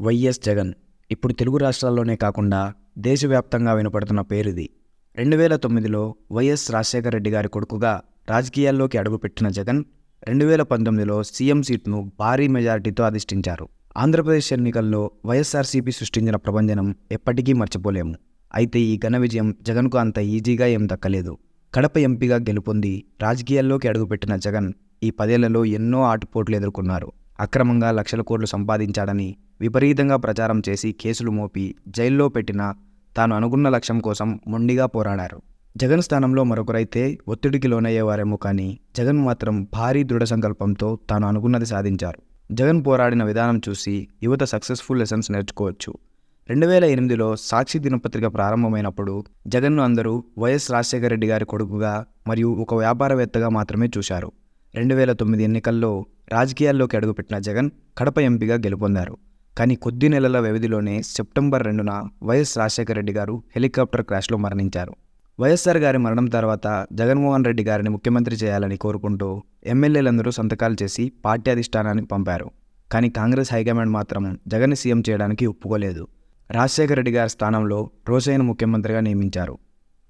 YS Jagan ఇప్పుడు తెలుగు రాష్ట్రాల్లోనే కాకుండా దేశవ్యాప్తంగా వినపడుతున్న పేరిది. 2009లో వైఎస్ రాజశేఖర రెడ్డి గారి కొడుకుగా రాజకీయాల్లోకి అడుగుపెట్టిన జగన్ 2019లో సీఎం సీట్ను భారీ మెజారిటీతో అధిష్ఠించారు. ఆంధ్రప్రదేశ్ ఎన్నికల్లో వైఎస్ఆర్సీపీ సృష్టించిన ప్రభంజనం ఎప్పటికీ మర్చిపోలేము. అయితే ఈ ఘన విజయం జగన్కు అంత ఈజీగా ఏం దక్కలేదు. కడప ఎంపీగా గెలుపొంది రాజకీయాల్లోకి అడుగుపెట్టిన జగన్ ఈ 10 ఏళ్లలో ఎన్నో ఆటుపోట్లు ఎదుర్కొన్నారు. అక్రమంగా లక్షల కోట్లు సంపాదించాడని విపరీతంగా ప్రచారం చేసి కేసులు మోపి జైల్లో పెట్టినా తాను అనుకున్న లక్ష్యం కోసం మొండిగా పోరాడారు. జగన్ స్థానంలో మరొకరైతే ఒత్తిడికి లోనయ్యేవారేమో కానీ జగన్ మాత్రం భారీ దృఢ సంకల్పంతో తాను అనుకున్నది సాధించారు. జగన్ పోరాడిన విధానం చూసి యువత సక్సెస్ఫుల్ లెసన్స్ నేర్చుకోవచ్చు. 2008లో సాక్షి దినపత్రిక ప్రారంభమైనప్పుడు జగన్ను అందరూ వైఎస్ రాజశేఖర రెడ్డి గారి కొడుకుగా మరియు ఒక వ్యాపారవేత్తగా మాత్రమే చూశారు. 2009 ఎన్నికల్లో రాజకీయాల్లోకి అడుగుపెట్టిన జగన్ కడప ఎంపీగా గెలుపొందారు. కానీ కొద్ది నెలల వ్యవధిలోనే సెప్టెంబర్ 2న వైఎస్ రాజశేఖర రెడ్డి గారు హెలికాప్టర్ క్రాష్లో మరణించారు. వైఎస్ఆర్ గారి మరణం తర్వాత జగన్మోహన్ రెడ్డి గారిని ముఖ్యమంత్రి చేయాలని కోరుకుంటూ ఎమ్మెల్యేలందరూ సంతకాలు చేసి పార్టీ అధిష్టానానికి పంపారు. కానీ కాంగ్రెస్ హైకమాండ్ మాత్రం జగన్ని సీఎం చేయడానికి ఒప్పుకోలేదు. రాజశేఖర రెడ్డి గారి స్థానంలో రోసయ్యను ముఖ్యమంత్రిగా నియమించారు.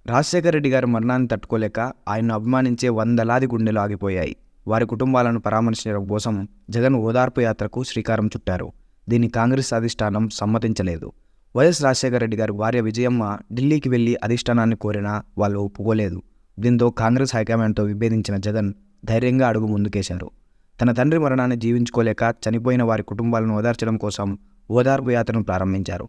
రాజశేఖర రెడ్డి గారి మరణాన్ని తట్టుకోలేక ఆయన్ను అభిమానించే వందలాది గుండెలు ఆగిపోయాయి. వారి కుటుంబాలను పరామర్శించడం కోసం జగన్ ఓదార్పు యాత్రకు శ్రీకారం చుట్టారు. దీన్ని కాంగ్రెస్ అధిష్టానం సమ్మతించలేదు. వైఎస్ రాజశేఖర రెడ్డి గారి భార్య విజయమ్మ ఢిల్లీకి వెళ్లి అధిష్టానాన్ని కోరినా వాళ్ళు ఒప్పుకోలేదు. దీంతో కాంగ్రెస్ హైకమాండ్తో విభేదించిన జగన్ ధైర్యంగా అడుగు ముందుకేశారు. తన తండ్రి మరణాన్ని జీవించుకోలేక చనిపోయిన వారి కుటుంబాలను ఓదార్చడం కోసం ఓదార్పు యాత్రను ప్రారంభించారు.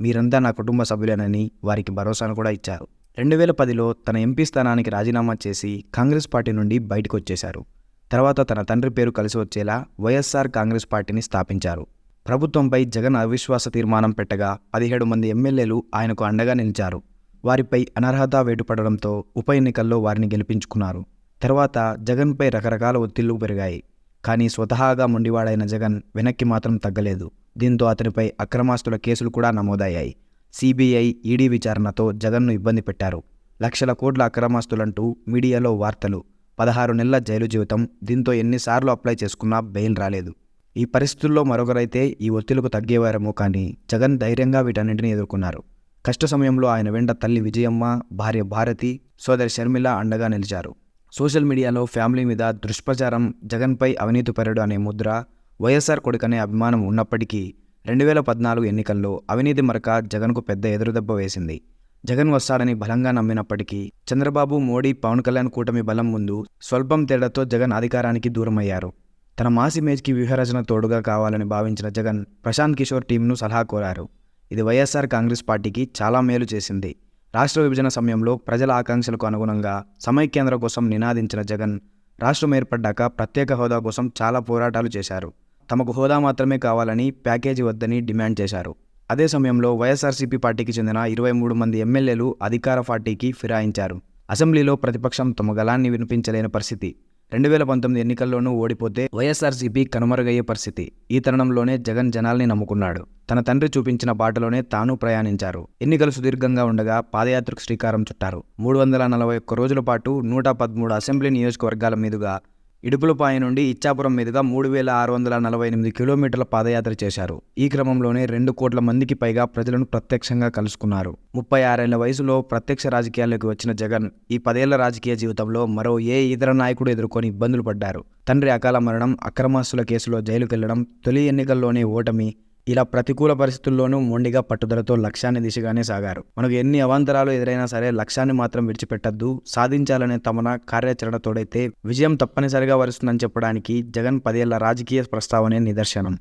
మీరంతా నా కుటుంబ సభ్యులేనని వారికి భరోసాను కూడా ఇచ్చారు. 2010లో తన ఎంపీ స్థానానికి రాజీనామా చేసి కాంగ్రెస్ పార్టీ నుండి బయటకు వచ్చేశారు. తర్వాత తన తండ్రి పేరు కలిసి వచ్చేలా వైఎస్ఆర్ కాంగ్రెస్ పార్టీని స్థాపించారు. ప్రభుత్వంపై జగన్ అవిశ్వాస తీర్మానం పెట్టగా 17 మంది ఎమ్మెల్యేలు ఆయనకు అండగా నిలిచారు. వారిపై అనర్హత వేటుపడడంతో ఉప ఎన్నికల్లో వారిని గెలిపించుకున్నారు. తర్వాత జగన్పై రకరకాల ఒత్తిళ్లు పెరిగాయి. కానీ స్వతహాగా మొండివాడైన జగన్ వెనక్కి మాత్రం తగ్గలేదు. దీంతో అతనిపై అక్రమాస్తుల కేసులు కూడా నమోదయ్యాయి. సిబిఐ, ఈడీ విచారణతో జగన్ను ఇబ్బంది పెట్టారు. లక్షల కోట్ల అక్రమాస్తులంటూ మీడియాలో వార్తలు, 16 నెలల జైలు జీవితం. దీంతో ఎన్నిసార్లు అప్లై చేసుకున్నా బెయిల్ రాలేదు. ఈ పరిస్థితుల్లో మరొకరైతే ఈ ఒత్తిళ్లకు తగ్గేవారేమో కానీ జగన్ ధైర్యంగా వీటన్నింటినీ ఎదుర్కొన్నారు. కష్ట సమయంలో ఆయన వెంట తల్లి విజయమ్మ, భార్య భారతి, సోదరి షర్మిల అండగా నిలిచారు. సోషల్ మీడియాలో ఫ్యామిలీ మీద దుష్ప్రచారం, జగన్పై అవినీతి పరుడు అనే ముద్ర, వైఎస్ఆర్ కొడుకనే అభిమానం ఉన్నప్పటికీ 2014 ఎన్నికల్లో అవినీతి మరక జగన్కు పెద్ద ఎదురుదెబ్బ వేసింది. జగన్ వస్తాడని బలంగా నమ్మినప్పటికీ చంద్రబాబు, మోడీ, పవన్ కళ్యాణ్ కూటమి బలం ముందు స్వల్పం తేడాతో జగన్ అధికారానికి దూరమయ్యారు. తన మాస్ ఇమేజ్కి వ్యూహరచన తోడుగా కావాలని భావించిన జగన్ ప్రశాంత్ కిషోర్ టీంను సలహా కోరారు. ఇది వైఎస్ఆర్ కాంగ్రెస్ పార్టీకి చాలా మేలు చేసింది. రాష్ట్ర విభజన సమయంలో ప్రజల ఆకాంక్షలకు అనుగుణంగా సమైక్యాంధ్ర కోసం నినాదించిన జగన్ రాష్ట్రం ఏర్పడ్డాక ప్రత్యేక హోదా కోసం చాలా పోరాటాలు చేశారు. తమకు హోదా మాత్రమే కావాలని, ప్యాకేజీ వద్దని డిమాండ్ చేశారు. అదే సమయంలో వైఎస్ఆర్సీపీ పార్టీకి చెందిన 23 మంది ఎమ్మెల్యేలు అధికార పార్టీకి ఫిరాయించారు. అసెంబ్లీలో ప్రతిపక్షం తమ గళాన్ని వినిపించలేని పరిస్థితి. 2019 ఎన్నికల్లోనూ ఓడిపోతే వైఎస్ఆర్సీపీ కనుమరుగయ్యే పరిస్థితి. ఈ తరుణంలోనే జగన్ జనాల్ని నమ్ముకున్నాడు. తన తండ్రి చూపించిన బాటలోనే తాను ప్రయాణించారు. ఎన్నికలు సుదీర్ఘంగా ఉండగా పాదయాత్రకు శ్రీకారం చుట్టారు. 341 రోజుల పాటు 113 అసెంబ్లీ నియోజకవర్గాల మీదుగా ఇడుపులపాయ నుండి ఇచ్చాపురం మీదుగా 3648 కిలోమీటర్ల పాదయాత్ర చేశారు. ఈ క్రమంలోనే 2 కోట్ల మందికి పైగా ప్రజలను ప్రత్యక్షంగా కలుసుకున్నారు. 36 ఏళ్ల వయసులో ప్రత్యక్ష రాజకీయాల్లోకి వచ్చిన జగన్ ఈ 10 ఏళ్ల రాజకీయ జీవితంలో మరో ఏ ఇతర నాయకుడు ఎదుర్కొని ఇబ్బందులు పడ్డారు. తండ్రి అకాల మరణం, అక్రమాస్తుల కేసులో జైలుకెళ్లడం, తొలి ఎన్నికల్లోనే ఓటమి, ఇలా ప్రతికూల పరిస్థితుల్లోనూ మొండిగా పట్టుదలతో లక్ష్యాన్ని దిశగానే సాగారు. మనకు ఎన్ని అవాంతరాలు ఎదురైనా సరే లక్ష్యాన్ని మాత్రం విడిచిపెట్టద్దు, సాధించాలనే తమన కార్యాచరణ తోడైతే విజయం తప్పనిసరిగా వరుస్తుందని చెప్పడానికి జగన్ 10 ఏళ్ల రాజకీయ ప్రస్తావనే నిదర్శనం.